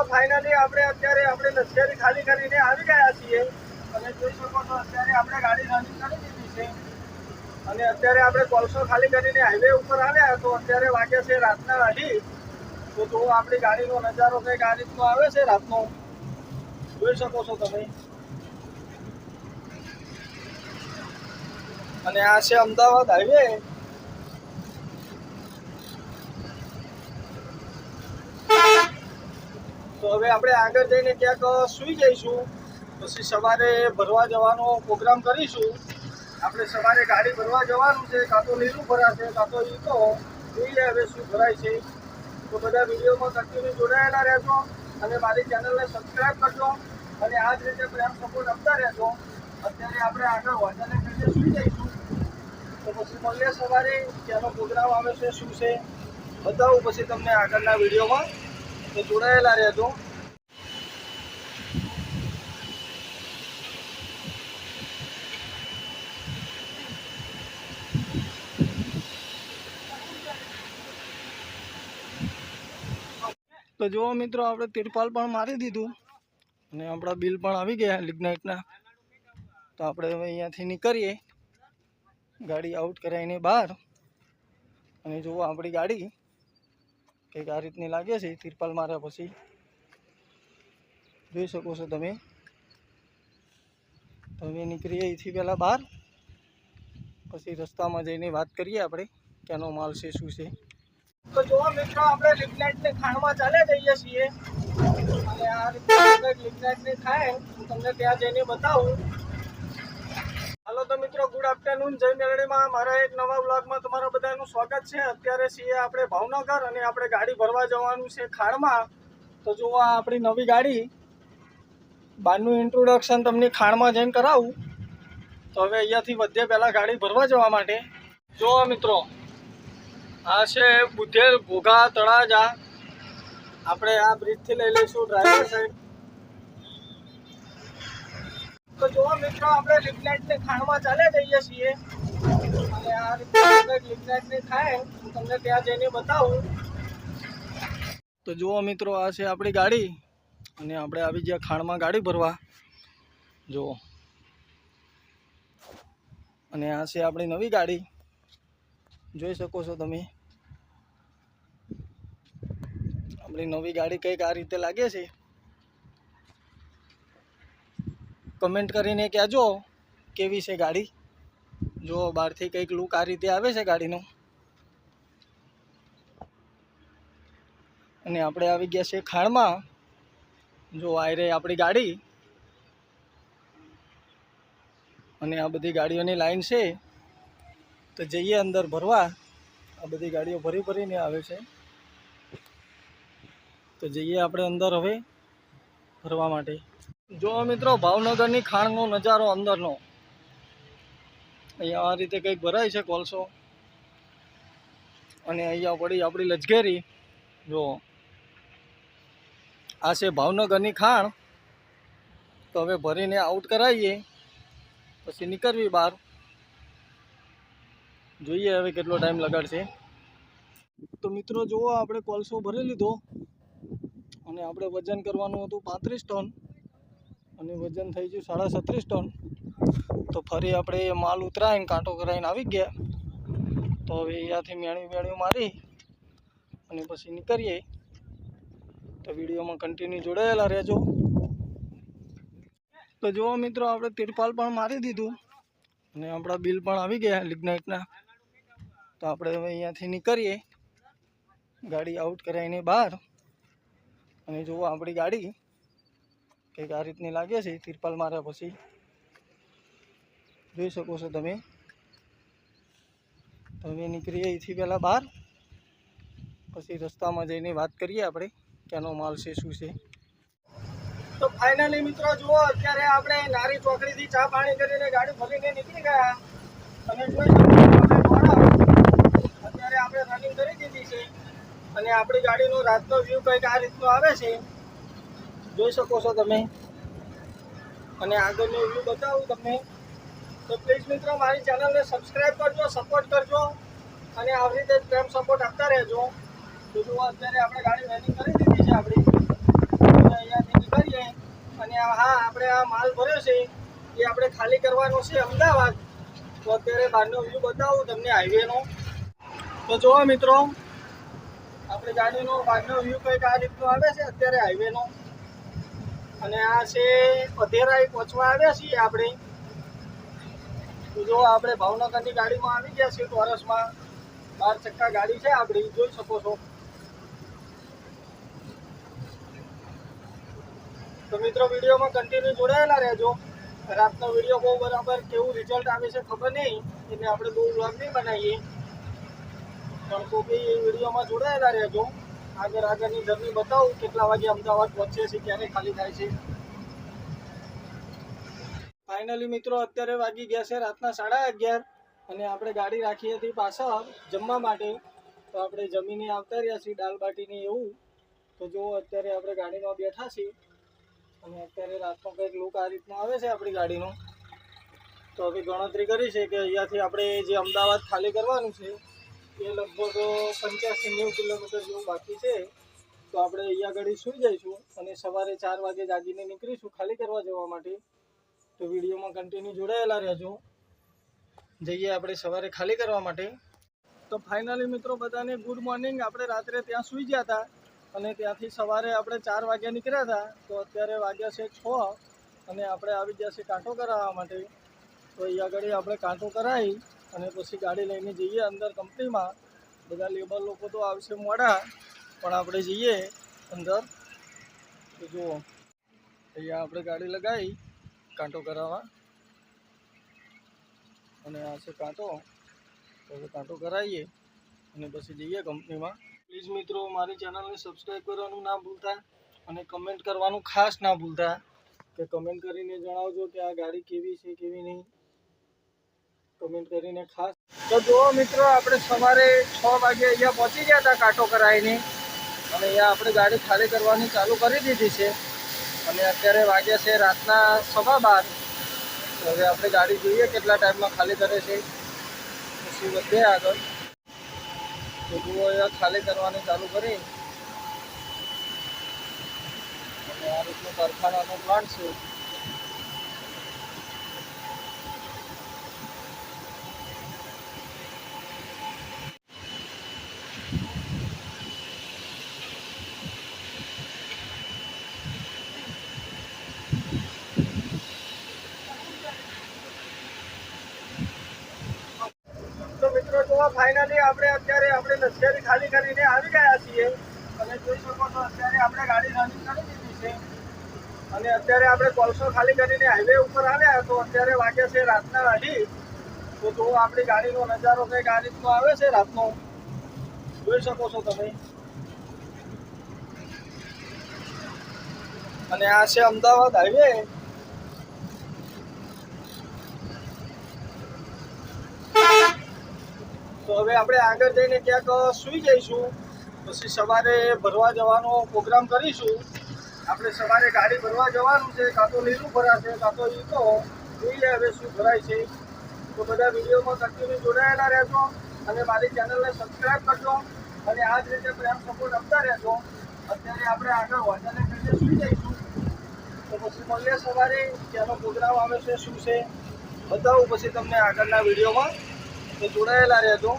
Finally આપણે અત્યારે આપણે લશ્કરી ખાલી કરીને આવી ગયા છીએ અને જોઈ શકો છો અત્યારે આપણે ગાડી રનિંગ કરી દીધી છે અને અત્યારે આપણે કોલસો ખાલી કરીને હાઈવે ઉપર આવ્યા તો અત્યારે વાગે છે રાતના 2:30 તો જો આપણી ગાડીનો નજારો કંઈક આ રીતનો આવે છે રાતનો જોઈ શકો છો તમે અને આ છે અમદાવાદ હાઈવે તો હવે આપણે આગળ જઈને ક્યાંક સૂઈ જઈશું પછી સવારે ભરવા જવાનો પ્રોગ્રામ કરીશું આપણે સવારે ગાડી ભરવા જવાનું છે કાં તો લીલું ભરાશે કાં તો ઈ તો જોઈએ હવે શું ભરાય છે તો બધા વિડીયોમાં કન્ટિન્યુ જોડાયેલા રહેજો અને મારી ચેનલને સબસ્ક્રાઈબ કરજો અને આ જ રીતે પ્રેમ સપોર્ટ આપતા રહેજો અત્યારે આપણે આગળ હોટલને કરીને સૂઈ જઈશું તો પછી મળીએ સવારે ત્યાંનો પ્રોગ્રામ આવે છે શું છે બતાવું પછી તમને આગળના વિડીયોમાં તો જોડાયેલા રહેજો તો જુઓ મિત્રો આપણે તિરપાલ પણ મારી દીધું અને આપણા બિલ પણ આવી ગયા લિગ્નાઇટના તો આપણે હવે અહીંયાથી નીકળીએ ગાડી આઉટ કરાવીને બહાર અને જુઓ આપણી ગાડી કંઈક આ રીતની લાગે છે તિરપાલ માર્યા પછી જોઈ શકો છો તમે નીકળીએ અહીંથી પહેલાં બહાર પછી રસ્તામાં જઈને વાત કરીએ આપણે ક્યાંનો માલ છે શું છે તો જો મિત્રો આપણે લિગ્નાઇટની ખાણમાં ચાલ્યા જઈએ છીએ અને આ રીતે લિગ્નાઇટની ખાણ હું તમને ત્યાં જઈને બતાવું હાલો તો મિત્રો ગુડ આફ્ટરનૂન જય મેલડીમાં મારા એક નવા વ્લોગમાં તમારા બધાનું સ્વાગત છે અત્યારે છીએ આપણે ભાવનગર અને આપણે ગાડી ભરવા જવાનું છે ખાણમાં તો જુઓ આપણી નવી ગાડી બહારનું ઇન્ટ્રોડક્શન તમને ખાણમાં જઈને કરાવું તો હવે અહીંયાથી વધે પહેલાં ગાડી ભરવા જવા માટે જુઓ મિત્રો આ છે બુધેલ ઘોઘા તળાજા આપણે આ બ્રિજથી લઈ લઈશું ડ્રાઈવર સાઈડ તો જુઓ મિત્રો આપણે લિગ્નાઇટની ખાણમાં ચાલ્યા જઈએ છીએ અને આ રીતે લિગ્નાઇટની ખાણ હું તમને ત્યાં જઈને બતાવું તો જુઓ મિત્રો આ છે આપણી ગાડી અને આપણે આવી ગયા ખાણમાં ગાડી ભરવા જુઓ અને આ છે આપણી નવી ગાડી જોઈ શકો છો તમે આપણી નવી ગાડી કંઈક આ રીતે લાગે છે કમેન્ટ કરીને કહેજો કેવી છે ગાડી જો બહારથી કંઈક લુક આ રીતે આવે છે ગાડીનો અને આપણે આવી ગયા છે ખાણમાં જો આ રહી આપણી ગાડી અને આ બધી ગાડીઓની લાઈન છે તો જઈએ અંદર ભરવા આ બધી ગાડીઓ ભરીને આવે છે તો જઈએ આપણે અંદર હવે ભરવા માટે જો મિત્રો ભાવનગરની ખાણનો નજારો અંદરનો અહીંયા આ રીતે કંઈક ભરાય છે કોલસો અને અહીંયા પડી આપણી લશ્કરી જો આ છે ભાવનગરની ખાણ તો હવે ભરીને આઉટ કરાવીએ પછી નીકળવી બહાર જોઈએ હવે કેટલો ટાઈમ લગાડશે તો મિત્રો જુઓ આપણે કોલસો ભરી લીધો અને આપણે વજન કરવાનું હતું 35 ટન અને વજન થઈ ગયું 37.5 ટન તો ફરી આપણે માલ ઉતરાઈને કાંટો કરાવીને આવી ગયા તો હવે અહીંયાથી મેણ્યું મારી અને પછી નીકળીએ તો વિડીયોમાં કન્ટિન્યુ જોડાયેલા રહેજો તો જુઓ મિત્રો આપણે તિરપાલ પણ મારી દીધું અને આપણા બિલ પણ આવી ગયા લિગ્નાઇટના તો આપણે હવે અહીંયાથી નીકળીએ ગાડી આઉટ કરાવીને બહાર અને જુઓ આપણી ગાડી કંઈક આ રીતની લાગે છે તિરપાલ માર્યા પછી જોઈ શકો છો તમે નીકળીએ અહીંથી પહેલાં બહાર પછી રસ્તામાં જઈને વાત કરીએ આપણે ક્યાંનો માલ છે શું છે તો ફાઇનલી મિત્રો જુઓ અત્યારે આપણે નારી ચોકડીથી ચા પાણી કરીને ગાડી ભરીને નીકળી ગયા અને જોઈ શકો અત્યારે આપણે રનિંગ કરી દીધી છે અને આપણી ગાડીનો રાતનો વ્યૂ કંઈક આ રીતનો આવે છે જોઈ શકો છો તમે અને આગળનો વ્યૂ બતાવું તમને તો પ્લીઝ મિત્રો મારી ચેનલને સબસ્ક્રાઈબ કરજો સપોર્ટ કરજો અને આવી રીતે પ્રેમ સપોર્ટ આપતા રહેજો તો જુઓ અત્યારે આપણે ગાડી રનિંગ કરી દીધી છે આપણી ભર્યો છે એ આપણે ખાલી કરવાનો છે અમદાવાદ. તો અત્યારે બહારનો વ્યૂ બતાવું તમને હાઈવેનો. તો જુઓ મિત્રો, આપણે ગાડીનો બહારનો વ્યૂ કંઈક આ રીતનો આવે છે અત્યારે હાઈવેનો. અને આ છે અધેરાઈ પહોંચવા આવ્યા છીએ આપણે. તો જો આપણે ભાવનગરની ગાડીમાં આવી ગયા છીએ. ટોરસમાં 12 ચક્કા ગાડી છે આપણી, જોઈ શકો છો. તો મિત્રો વિડીયોમાં કન્ટિન્યુ જોડાયેલા રહેજો. રાતનો વિડીયો બહુ બરાબર કેવું રિઝલ્ટ આવે છે ખબર નહીં, એટલે આપણે બહુ વ્લોગ નહીં બનાવીએ, પણ તો બી વિડીયોમાં જોડાયેલા રહેજો. આગળની જર્ની બતાવું, કેટલા વાગે અમદાવાદ પહોંચે છે, ક્યારે ખાલી થાય છે. ફાઇનલી મિત્રો અત્યારે વાગી ગયા છે રાતના 11:30 અને આપણે ગાડી રાખી હતી પાછળ જમવા માટે. તો આપણે જમીને આવતા રહ્યા છીએ દાલ બાટીને એવું. તો જો અત્યારે આપણે ગાડીમાં બેઠા છીએ અને અત્યારે રાતનો કંઈક લુક આ રીતનો આવે છે આપણી ગાડીનો. તો હવે ગણતરી કરી છે કે અહીંયાથી આપણે જે અમદાવાદ ખાલી કરવાનું છે એ લગભગ 85-90 કિલોમીટર જેવું બાકી છે. તો આપણે અહીંયા આગળ સૂઈ જઈશું અને સવારે 4 વાગે જાગીને નીકળીશું ખાલી કરવા જવા માટે. તો વિડીયોમાં કન્ટિન્યુ જોડાયેલા રહેજો. જઈએ આપણે સવારે ખાલી કરવા માટે. તો ફાઇનલી મિત્રો બધાને ગુડ મોર્નિંગ. આપણે રાત્રે ત્યાં સૂઈ ગયા હતા અને ત્યાંથી સવારે આપણે 4 વાગ્યા નીકળ્યા હતા. તો અત્યારે વાગ્યા છે 6 અને આપણે આવી ગયા છે કાંટો કરાવવા માટે. તો અહીંયા આગળ આપણે કાંટો કરાવી અને પછી ગાડી લઈને જઈએ અંદર કંપનીમાં. બધા લેબર લોકો તો આવશે મોડા, પણ આપણે જઈએ અંદર. તો જુઓ અહીંયા આપણે ગાડી લગાવી કાંટો કરાવવા અને આ છે કાંટો. તો હવે કાંટો કરાવીએ અને પછી જઈએ કંપનીમાં. પ્લીઝ મિત્રો મારી ચેનલને સબસ્ક્રાઈબ કરવાનું ના ભૂલતા અને કમેન્ટ કરવાનું ખાસ ના ભૂલતા. કે કમેન્ટ કરીને જણાવજો કે આ ગાડી કેવી છે કેવી નહીં, કમેન્ટ કરીને ખાસ. તો જુઓ મિત્રો, આપણે સવારે 6 વાગે અહીંયા પહોંચી ગયા હતા કાંટો કરાવીને અને અહીંયા આપણે ગાડી ખાલી કરવાની ચાલુ કરી દીધી છે. અને અત્યારે વાગ્યા છે રાતના 12:15. હવે આપણે ગાડી જોઈએ કેટલા ટાઈમમાં ખાલી કરે છે, પછી વધે આગળ. તો જુઓ અહીંયા ખાલી કરવાની ચાલુ કરી અને આ રીતનો કારખાનાનો પ્લાન્ટ છે. તો મિત્રો જુઓ, ફાઇનલી આપણે અત્યારે લશ્કરી ખાલી કરીને આવી ગયા છીએ અને જોઈ શકો છો અત્યારે આપણે ગાડી રનિંગ કરી દીધી છે. અને અત્યારે આપણે કોલસો ખાલી કરીને હાઈવે ઉપર આવ્યા. તો અત્યારે વાગ્યા છે રાતના 2:30. તો જુઓ આપણી ગાડીનો નજારો કંઈક આ રીતનો આવે છે રાતનો, જોઈ શકો છો તમે. અને આ છે અમદાવાદ હાઈવે. તો હવે આપણે આગળ જઈને ક્યાંક સૂઈ જઈશું, પછી સવારે ભરવા જવાનો પ્રોગ્રામ કરીશું. આપણે સવારે ગાડી ભરવા જવાનું છે, કાં તો લીલું ભરાશે કાં તો ઈકો, જોઈએ હવે શું ભરાય છે. તો બધા વિડીયોમાં કન્ટિન્યુ જોડાયેલા રહેજો અને મારી ચેનલને સબસ્ક્રાઈબ કરજો અને આ જ રીતે પ્રેમ સપોર્ટ આપતા રહેજો. અત્યારે આપણે આગળ હોટલને જઈને સૂઈ જઈશું. તો પછી મળીએ સવારે, ત્યાંનો પ્રોગ્રામ આવે છે શું છે બતાવું પછી તમને આગળના વિડીયોમાં. તો જોડાયેલા રહેજો.